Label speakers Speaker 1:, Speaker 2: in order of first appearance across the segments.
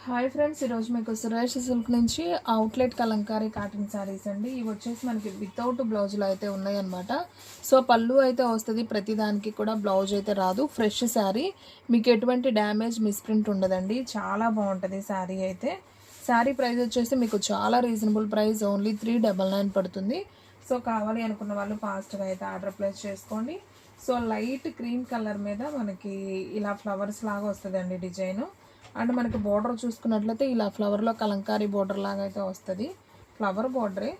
Speaker 1: Hi friends, ఈరోజు మీకు Suresh silk నుంచి అవుట్లెట్ కలంకారీ కాటన్ శారీస్ అండి. ఇవి వచ్చేసి మనకి వితౌట్ బ్లౌజులు అయితే ఉన్నాయన్నమాట. సో పళ్ళు అయితే వస్తుంది, ప్రతి దానికి కూడా బ్లౌజ్ అయితే రాదు. ఫ్రెష్ శారీ, మీకు ఎటువంటి డ్యామేజ్ మిస్ప్రింట్ ఉండదండి. చాలా బాగుంటుంది శారీ అయితే. శారీ ప్రైస్ వచ్చేసి మీకు చాలా రీజనబుల్ ప్రైస్, ఓన్లీ 399 పడుతుంది. సో కావాలి అనుకున్న వాళ్ళు ఫాస్ట్గా అయితే ఆర్డర్ ప్లేస్ చేసుకోండి. సో లైట్ క్రీమ్ కలర్ మీద మనకి ఇలా ఫ్లవర్స్ లాగా వస్తుందండి డిజైను. అండ్ మనకి బోర్డర్ చూసుకున్నట్లయితే ఇలా ఫ్లవర్లో కలంకారీ బోర్డర్ లాగా అయితే వస్తుంది, ఫ్లవర్ బోర్డరే.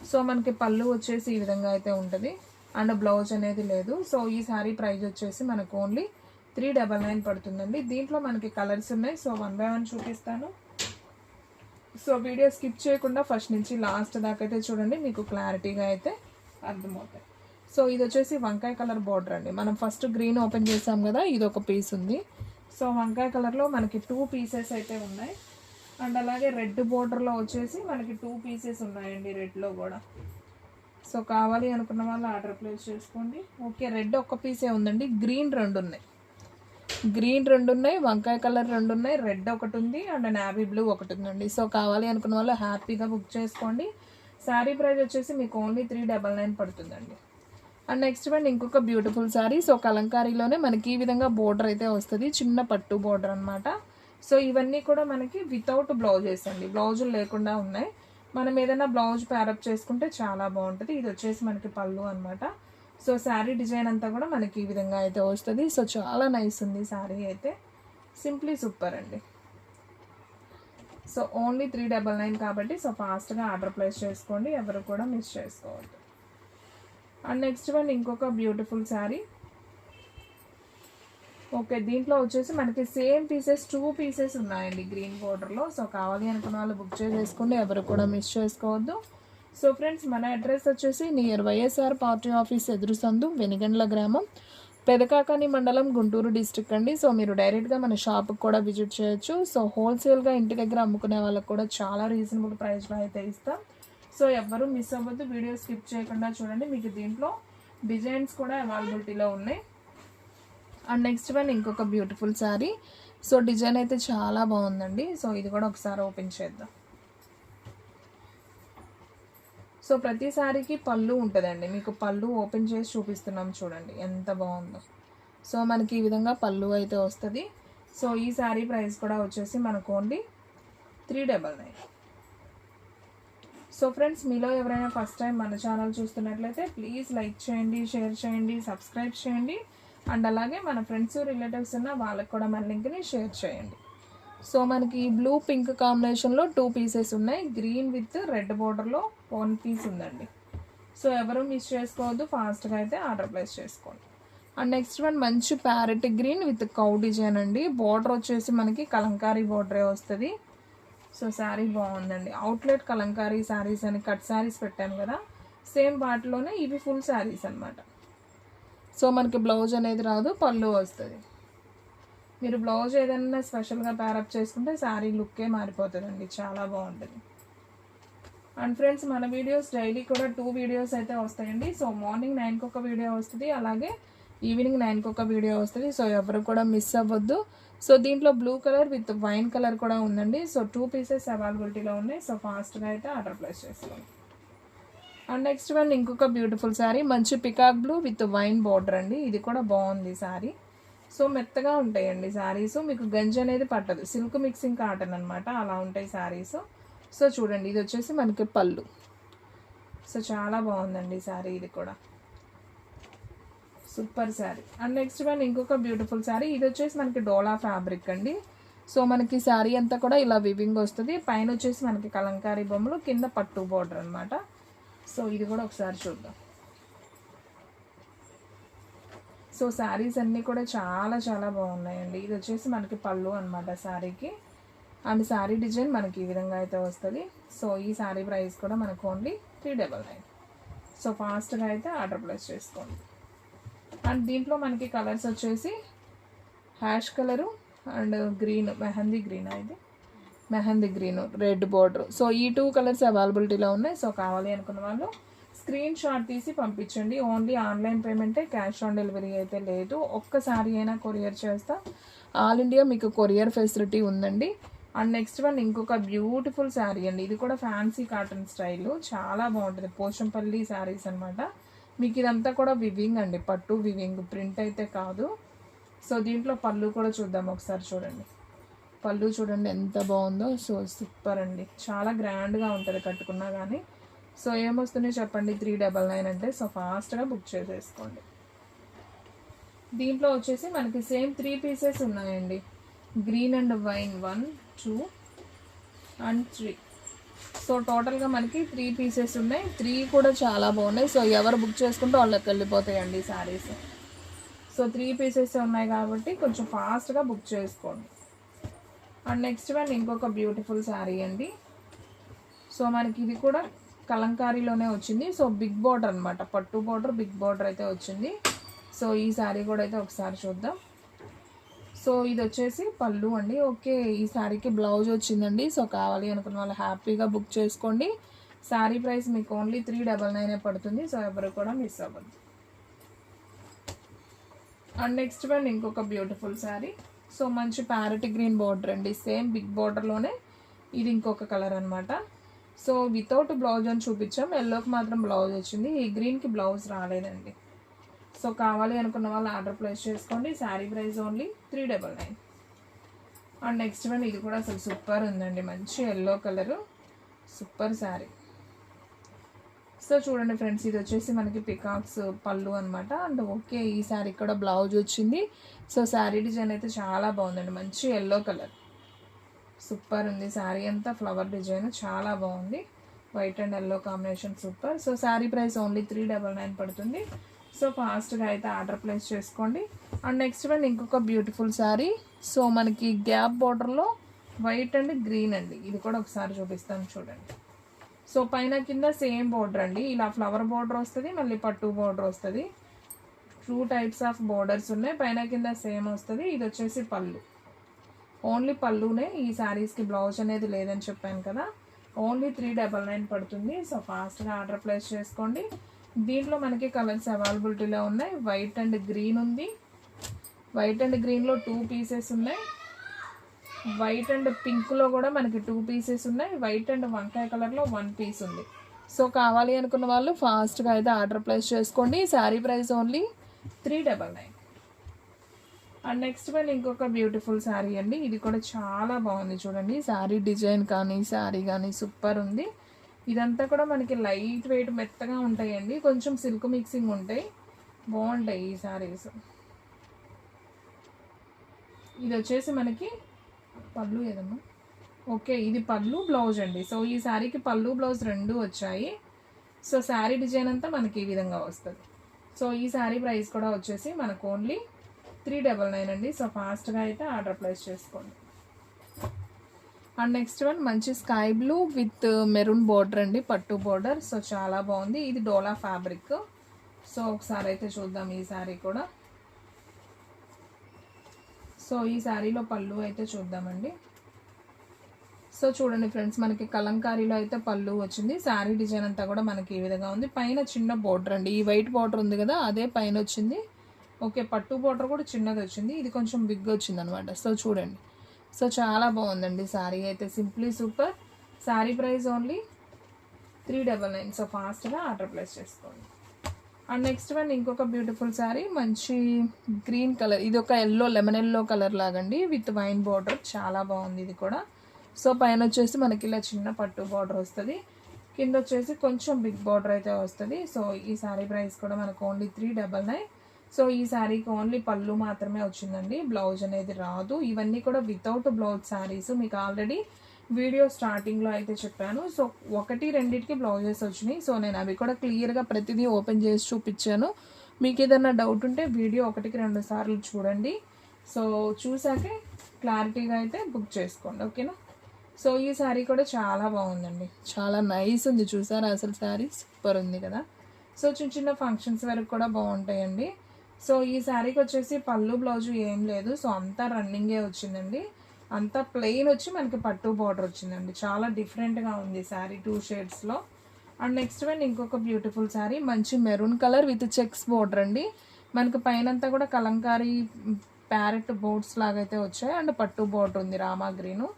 Speaker 1: సో మనకి పళ్ళు వచ్చేసి ఈ విధంగా అయితే ఉంటుంది, అండ్ బ్లౌజ్ అనేది లేదు. సో ఈ శారీ ప్రైస్ వచ్చేసి మనకు ఓన్లీ 399 పడుతుందండి. దీంట్లో మనకి కలర్స్ ఉన్నాయి. సో 1 by 1 చూపిస్తాను. సో వీడియో స్కిప్ చేయకుండా ఫస్ట్ నుంచి లాస్ట్ దాకా అయితే చూడండి, మీకు క్లారిటీగా అయితే అర్థమవుతాయి. సో ఇది వచ్చేసి వంకాయ కలర్ బోర్డర్ అండి. మనం ఫస్ట్ గ్రీన్ ఓపెన్ చేసాం కదా, ఇది ఒక పీస్ ఉంది. సో వంకాయ కలర్లో మనకి 2 పీసెస్ అయితే ఉన్నాయి. అండ్ అలాగే రెడ్ బోర్డర్లో వచ్చేసి మనకి 2 పీసెస్ ఉన్నాయండి, రెడ్లో కూడా. సో కావాలి అనుకున్న వాళ్ళు ఆర్డర్ ప్లేస్ చేసుకోండి. ఓకే, రెడ్ ఒక్క పీసే ఉందండి, గ్రీన్ 2 ఉన్నాయి. గ్రీన్ 2 ఉన్నాయి, వంకాయ కలర్ 2 ఉన్నాయి, రెడ్ ఒకటి ఉంది, అండ్ నావీ బ్లూ ఒకటి ఉందండి. సో కావాలి అనుకున్న వాళ్ళు హ్యాపీగా బుక్ చేసుకోండి. శారీ ప్రైస్ వచ్చేసి మీకు ఓన్లీ 399 పడుతుందండి. అండ్ నెక్స్ట్ వన్ ఇంకొక బ్యూటిఫుల్ శారీ. సో కలంకారీలోనే మనకి ఈ విధంగా బోర్డర్ అయితే వస్తుంది, చిన్న పట్టు బోర్డర్ అనమాట. సో ఇవన్నీ కూడా మనకి వితౌట్ బ్లౌజెస్ అండి, బ్లౌజులు లేకుండా ఉన్నాయి. మనం ఏదైనా బ్లౌజ్ ప్యారప్ చేసుకుంటే చాలా బాగుంటుంది. ఇది వచ్చేసి మనకి పళ్ళు అనమాట. సో శారీ డిజైన్ అంతా కూడా మనకి ఈ విధంగా అయితే వస్తుంది. సో చాలా నైస్ ఉంది శారీ అయితే, సింప్లీ సూపర్ అండి. సో ఓన్లీ 399 కాబట్టి సో ఫాస్ట్గా ఆర్డర్ ప్లేస్ చేసుకోండి, ఎవరు కూడా మిస్ చేసుకోవద్దు. అండ్ నెక్స్ట్ వన్ ఇంకొక బ్యూటిఫుల్ శారీ. ఓకే, దీంట్లో వచ్చేసి మనకి సేమ్ పీసెస్ 2 పీసెస్ ఉన్నాయండి గ్రీన్ బోర్డర్లో. సో కావాలి అనుకున్న వాళ్ళు బుక్ చేసేసుకోండి, ఎవరు కూడా మిస్ చేసుకోవద్దు. సో ఫ్రెండ్స్, మన అడ్రస్ వచ్చేసి నియర్ వైఎస్ఆర్ పార్టీ ఆఫీస్ ఎదురు సందు, వెనిగండ్ల గ్రామం, పెదకాకాని మండలం, గుంటూరు డిస్ట్రిక్ట్ అండి. సో మీరు డైరెక్ట్గా మన షాప్కి కూడా విజిట్ చేయొచ్చు. సో హోల్సేల్గా ఇంటి దగ్గర అమ్ముకునే వాళ్ళకి కూడా చాలా రీజనబుల్ ప్రైస్లో అయితే ఇస్తాం. సో ఎవ్వరూ మిస్ అవ్వద్దు, వీడియో స్కిప్ చేయకుండా చూడండి. మీకు దీంట్లో డిజైన్స్ కూడా అవైలబిలిటీలో ఉన్నాయి. అండ్ నెక్స్ట్ వన్ ఇంకొక బ్యూటిఫుల్ శారీ. సో డిజైన్ అయితే చాలా బాగుందండి. సో ఇది కూడా ఒకసారి ఓపెన్ చేద్దాం. సో ప్రతి శారీకి పళ్ళు ఉంటుందండి, మీకు పళ్ళు ఓపెన్ చేసి చూపిస్తున్నాం చూడండి ఎంత బాగుందో. సో మనకి ఈ విధంగా పళ్ళు అయితే వస్తుంది. సో ఈ శారీ ప్రైస్ కూడా వచ్చేసి మనకు ఓన్లీ 399. సో ఫ్రెండ్స్, మీలో ఎవరైనా ఫస్ట్ టైం మన ఛానల్ చూస్తున్నట్లయితే ప్లీజ్ లైక్ చేయండి, షేర్ చేయండి, సబ్స్క్రైబ్ చేయండి. అండ్ అలాగే మన ఫ్రెండ్స్ రిలేటివ్స్ ఉన్న వాళ్ళకి కూడా మన లింక్ని షేర్ చేయండి. సో మనకి బ్లూ పింక్ కాంబినేషన్లో 2 పీసెస్ ఉన్నాయి, గ్రీన్ విత్ రెడ్ బోర్డర్లో 1 పీస్ ఉందండి. సో ఎవరు మిస్ చేసుకోవద్దు, ఫాస్ట్గా అయితే ఆర్డర్ ప్లేస్ చేసుకోండి. అండ్ నెక్స్ట్ వన్ మంచి parrot green with cow design అండి. బోర్డర్ వచ్చేసి మనకి కలంకారీ బోర్డరే వస్తుంది. సో శారీ బాగుందండి. అవుట్లెట్ కలంకారీ శారీస్ అని కట్ శారీస్ పెట్టాను కదా, సేమ్ వాటిలోనే ఇవి ఫుల్ శారీస్ అనమాట. సో మనకి బ్లౌజ్ అనేది రాదు, పళ్ళు వస్తుంది. మీరు బ్లౌజ్ ఏదైనా స్పెషల్గా ప్యారప్ చేసుకుంటే శారీ లుక్కే మారిపోతుందండి, చాలా బాగుంటుంది. అండ్ ఫ్రెండ్స్, మన వీడియోస్ డైలీ కూడా 2 వీడియోస్ అయితే వస్తాయండి. సో మార్నింగ్ 9కి ఒక వీడియో వస్తుంది, అలాగే ఈవినింగ్ 9కి ఒక వీడియో వస్తుంది. సో ఎవరు కూడా మిస్ అవ్వద్దు. సో దీంట్లో blue colour with wine colour కూడా ఉందండి. సో 2 పీసెస్ అవైలబిలిటీలో ఉన్నాయి. సో ఫాస్ట్గా అయితే ఆర్డర్ ప్లేస్ చేసుకోండి. అండ్ నెక్స్ట్ వన్ ఇంకొక బ్యూటిఫుల్ శారీ, మంచి peacock blue with wine border అండి. ఇది కూడా బాగుంది శారీ. సో మెత్తగా ఉంటాయండి శారీస్, మీకు గంజి అనేది పట్టదు, సిల్క్ మిక్సింగ్ కాటన్ అనమాట, అలా ఉంటాయి శారీస్. సో చూడండి, ఇది వచ్చేసి మనకి పళ్ళు. సో చాలా బాగుందండి శారీ, ఇది కూడా super sari. And next one ఇంకొక బ్యూటిఫుల్ శారీ. ఇది వచ్చేసి మనకి డోలా ఫ్యాబ్రిక్ అండి. సో మనకి శారీ అంతా కూడా ఇలా వివింగ్ వస్తుంది, పైన వచ్చేసి మనకి కలంకారీ బొమ్మలు, కింద పట్టు బోర్డర్ అనమాట. సో ఇది కూడా ఒకసారి చూద్దాం. సో శారీస్ అన్నీ కూడా చాలా చాలా బాగున్నాయండి. ఇది వచ్చేసి మనకి పళ్ళు అనమాట శారీకి. అండ్ శారీ డిజైన్ మనకి ఈ విధంగా అయితే వస్తుంది. సో ఈ శారీ ప్రైస్ కూడా మనకు ఓన్లీ 399. సో ఫాస్ట్గా అయితే ఆర్డర్ ప్లేస్ చేసుకోండి. అండ్ దీంట్లో మనకి కలర్స్ వచ్చేసి ash colour and green, mehndi green, ఇది mehndi green, red border. So ఈ 2 కలర్స్ అవైలబిలిటీలో ఉన్నాయి. సో కావాలి అనుకున్న వాళ్ళు స్క్రీన్ షాట్ తీసి పంపించండి. ఓన్లీ ఆన్లైన్ పేమెంటే, క్యాష్ ఆన్ డెలివరీ అయితే లేదు. ఒక్కసారి అయినా కొరియర్ చేస్తా, ఆల్ ఇండియా మీకు కొరియర్ ఫెసిలిటీ ఉందండి. అండ్ నెక్స్ట్ వన్ ఇంకొక బ్యూటిఫుల్ శారీ అండి. ఇది కూడా ఫ్యాన్సీ కాటన్ స్టైల్, చాలా బాగుంటుంది. పోచంపల్లి శారీస్ అనమాట. మీకు ఇదంతా కూడా వివింగ్ అండి, పట్టు వివింగ్, ప్రింట్ అయితే కాదు. సో దీంట్లో పళ్ళు కూడా చూద్దాం ఒకసారి. చూడండి పళ్ళు చూడండి ఎంత బాగుందో. సో సూపర్ అండి, చాలా గ్రాండ్గా ఉంటుంది కట్టుకున్నా కానీ. సో ఏమొస్తున్నాయి చెప్పండి 399 అంటే. సో ఫాస్ట్గా బుక్ చేసేసుకోండి. దీంట్లో వచ్చేసి మనకి సేమ్ 3 పీసెస్ ఉన్నాయండి. Green and wine 1 2 and 3. So టోటల్గా మనకి 3 పీసెస్ ఉన్నాయి. 3 కూడా చాలా బాగున్నాయి. సో ఎవరు బుక్ చేసుకుంటే వాళ్ళకి వెళ్ళిపోతాయండి శారీస్. సో 3 పీసెస్ ఉన్నాయి కాబట్టి కొంచెం ఫాస్ట్గా బుక్ చేసుకోండి. అండ్ నెక్స్ట్ వన్ ఇంకొక బ్యూటిఫుల్ శారీ అండి. సో మనకి ఇది కూడా కలంకారీలోనే వచ్చింది. సో బిగ్ బార్డర్ అనమాట, పట్టు బార్డర్, బిగ్ బార్డర్ అయితే వచ్చింది. సో ఈ శారీ కూడా అయితే ఒకసారి చూద్దాం. సో ఇది వచ్చేసి పళ్ళు అండి. ఓకే, ఈ శారీకి బ్లౌజ్ వచ్చిందండి. సో కావాలి అనుకున్న వాళ్ళు హ్యాపీగా బుక్ చేసుకోండి. శారీ ప్రైస్ మీకు ఓన్లీ 399 పడుతుంది. సో ఎవరు కూడా మిస్ అవ్వద్దు. అండ్ నెక్స్ట్ వన్ ఇంకొక బ్యూటిఫుల్ శారీ. సో మంచి ప్యారెట్ గ్రీన్ బార్డర్ అండి, సేమ్ బిగ్ బార్డర్లోనే ఇది ఇంకొక కలర్ అనమాట. సో వితౌట్ బ్లౌజ్ అని చూపించాం, ఎల్లోకి మాత్రం బ్లౌజ్ వచ్చింది. ఈ గ్రీన్కి బ్లౌజ్ రాలేదండి. సో కావాలి అనుకున్న వాళ్ళు ఆర్డర్ ప్లేస్ చేసుకోండి. Sari price only 399. And next one ఇది కూడా అసలు సూపర్ ఉందండి, మంచి yellow colour, super sari. So చూడండి ఫ్రెండ్స్, ఇది వచ్చేసి మనకి పికాక్స్ పళ్ళు అనమాట. అండ్ ఓకే, ఈ శారీ కూడా బ్లౌజ్ వచ్చింది. సో శారీ డిజైన్ అయితే చాలా బాగుందండి, మంచి ఎల్లో కలర్, సూపర్ ఉంది. శారీ అంతా ఫ్లవర్ డిజైన్ చాలా బాగుంది, white and yellow combination super. So sari price only 399 పడుతుంది. సో ఫాస్ట్గా అయితే ఆర్డర్ ప్లేస్ చేసుకోండి. అండ్ నెక్స్ట్ వన్ ఇంకొక బ్యూటిఫుల్ శారీ. సో మనకి గ్యాప్ బార్డర్లో వైట్ అండ్ గ్రీన్ అండి. ఇది కూడా ఒకసారి చూపిస్తాను చూడండి. సో పైన కింద సేమ్ బార్డర్ అండి, ఇలా ఫ్లవర్ బార్డర్ వస్తుంది, మళ్ళీ పట్టు బార్డర్ వస్తుంది. 2 టైప్స్ ఆఫ్ బార్డర్స్ ఉన్నాయి, పైన కింద సేమ్ వస్తుంది. ఇది వచ్చేసి పళ్ళు, ఓన్లీ పళ్ళునే. ఈ శారీస్కి బ్లౌజ్ అనేది లేదని చెప్పాను కదా. ఓన్లీ 399 పడుతుంది. సో ఫాస్ట్గా ఆర్డర్ ప్లేస్ చేసుకోండి. దీంట్లో మనకి కలర్స్ అవైలబిలిటీలో ఉన్నాయి. వైట్ అండ్ గ్రీన్ ఉంది, వైట్ అండ్ గ్రీన్లో 2 పీసెస్ ఉన్నాయి. వైట్ అండ్ పింక్లో కూడా మనకి 2 పీసెస్ ఉన్నాయి. వైట్ అండ్ వంకాయ కలర్లో 1 పీస్ ఉంది. సో కావాలి అనుకున్న వాళ్ళు ఫాస్ట్గా అయితే ఆర్డర్ ప్లేస్ చేసుకోండి. Sari price only 399. And next one ఇంకొక బ్యూటిఫుల్ శారీ అండి. ఇది కూడా చాలా బాగుంది చూడండి. శారీ డిజైన్ కానీ శారీ కానీ సూపర్ ఉంది. ఇదంతా కూడా మనకి లైట్ వెయిట్ మెత్తగా ఉంటాయండి, కొంచెం సిల్క్ మిక్సింగ్ ఉంటాయి, బాగుంటాయి ఈ శారీస్. ఇది వచ్చేసి మనకి పళ్ళు ఏదమ్మా, ఓకే ఇది పళ్ళు బ్లౌజ్ అండి. సో ఈ శారీకి పళ్ళు బ్లౌజ్ 2 వచ్చాయి. సో శారీ డిజైన్ అంతా మనకి ఈ విధంగా వస్తుంది. సో ఈ శారీ ప్రైస్ కూడా వచ్చేసి మనకు ఓన్లీ 399 అండి. సో ఫాస్ట్గా అయితే ఆర్డర్ ప్లేస్ చేసుకోండి. అండ్ నెక్స్ట్ వన్ మంచి sky blue with maroon border అండి, పట్టు బార్డర్. సో చాలా బాగుంది, ఇది డోలా ఫ్యాబ్రిక్. సో ఒకసారి అయితే చూద్దాం ఈ శారీ కూడా. సో ఈ శారీలో పళ్ళు అయితే చూద్దామండి. సో చూడండి ఫ్రెండ్స్, మనకి కలంకారీలో అయితే పళ్ళు వచ్చింది. శారీ డిజైన్ అంతా కూడా మనకి ఈ విధంగా ఉంది. పైన చిన్న బార్డర్ అండి, ఈ వైట్ బార్డర్ ఉంది కదా అదే పైన వచ్చింది. ఓకే, పట్టు బార్డర్ కూడా చిన్నది వచ్చింది, ఇది కొంచెం బిగ్ వచ్చింది అనమాట. సో చూడండి, సో చాలా బాగుందండి శారీ అయితే, simply super. Sari price only 399. So ఫాస్ట్గా ఆర్డర్ ప్లేస్ చేసుకోండి. అండ్ నెక్స్ట్ వన్ ఇంకొక బ్యూటిఫుల్ శారీ, మంచి గ్రీన్ కలర్, ఇది ఒక ఎల్లో లెమన్ ఎల్లో కలర్ లాగండి విత్ వైన్ బార్డర్, చాలా బాగుంది ఇది కూడా. సో పైన వచ్చేసి మనకి ఇలా చిన్న పట్టు బార్డర్ వస్తుంది, కింద వచ్చేసి కొంచెం బిగ్ బార్డర్ అయితే వస్తుంది. సో ఈ శారీ ప్రైస్ కూడా మనకు ఓన్లీ 399. సో ఈ శారీకి ఓన్లీ పళ్ళు మాత్రమే వచ్చిందండి, బ్లౌజ్ అనేది రాదు. ఇవన్నీ కూడా వితౌట్ బ్లౌజ్ శారీస్, మీకు ఆల్రెడీ వీడియో స్టార్టింగ్లో అయితే చెప్పాను. సో 1-2కి బ్లౌజెస్ వచ్చినాయి. సో నేను అవి కూడా క్లియర్గా ప్రతిదీ ఓపెన్ చేసి చూపించాను. మీకు ఏదైనా డౌట్ ఉంటే వీడియో 1-2 సార్లు చూడండి. సో చూసాకే క్లారిటీగా అయితే బుక్ చేసుకోండి, ఓకేనా. సో ఈ శారీ కూడా చాలా బాగుందండి, చాలా నైస్ ఉంది, చూసారా అసలు శారీ సూపర్ ఉంది కదా. సో చిన్న చిన్న ఫంక్షన్స్ వరకు కూడా బాగుంటాయండి. సో ఈ శారీకి వచ్చేసి పళ్ళు బ్లౌజు ఏం లేదు. సో అంతా రన్నింగే వచ్చిందండి, అంతా ప్లెయిన్ వచ్చి మనకి పట్టు బార్డర్ వచ్చిందండి. చాలా డిఫరెంట్గా ఉంది శారీ 2 షేడ్స్లో. అండ్ నెక్స్ట్ వన్ ఇంకొక బ్యూటిఫుల్ శారీ, మంచి maroon colour with checks border అండి. మనకి పైనంతా కూడా కలంకారీ ప్యారెట్ బోర్డ్స్ లాగైతే వచ్చాయి. అండ్ పట్టు బార్డర్ ఉంది రామా గ్రీను.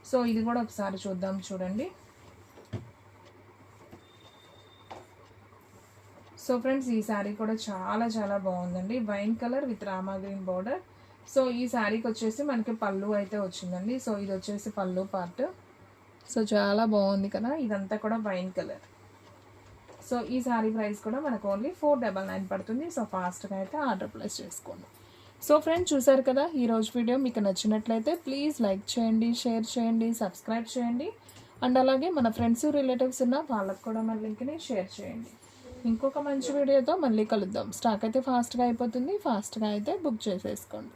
Speaker 1: సో ఇది కూడా ఒకసారి చూద్దాం చూడండి. సో ఫ్రెండ్స్ ఈ శారీ కూడా చాలా చాలా బాగుందండి. Wine colour with Rama green border. So ఈ శారీకి వచ్చేసి మనకి పళ్ళు అయితే వచ్చిందండి. సో ఇది వచ్చేసి పళ్ళు పార్ట్. సో చాలా బాగుంది కదా, ఇదంతా కూడా వైన్ కలర్. సో ఈ శారీ ప్రైస్ కూడా మనకు ఓన్లీ 499 పడుతుంది. సో ఫాస్ట్గా అయితే ఆర్డర్ ప్లేస్ చేసుకోండి. సో ఫ్రెండ్స్ చూసారు కదా, ఈరోజు వీడియో మీకు నచ్చినట్లయితే ప్లీజ్ లైక్ చేయండి, షేర్ చేయండి, సబ్స్క్రైబ్ చేయండి. అండ్ అలాగే మన ఫ్రెండ్స్ రిలేటివ్స్ ఉన్న వాళ్ళకు కూడా మన లింక్ని షేర్ చేయండి. ఇంకొక మంచి వీడియోతో మళ్ళీ కలుద్దాం. స్టాక్ అయితే ఫాస్ట్గా అయిపోతుంది, ఫాస్ట్గా అయితే బుక్ చేసేసుకోండి.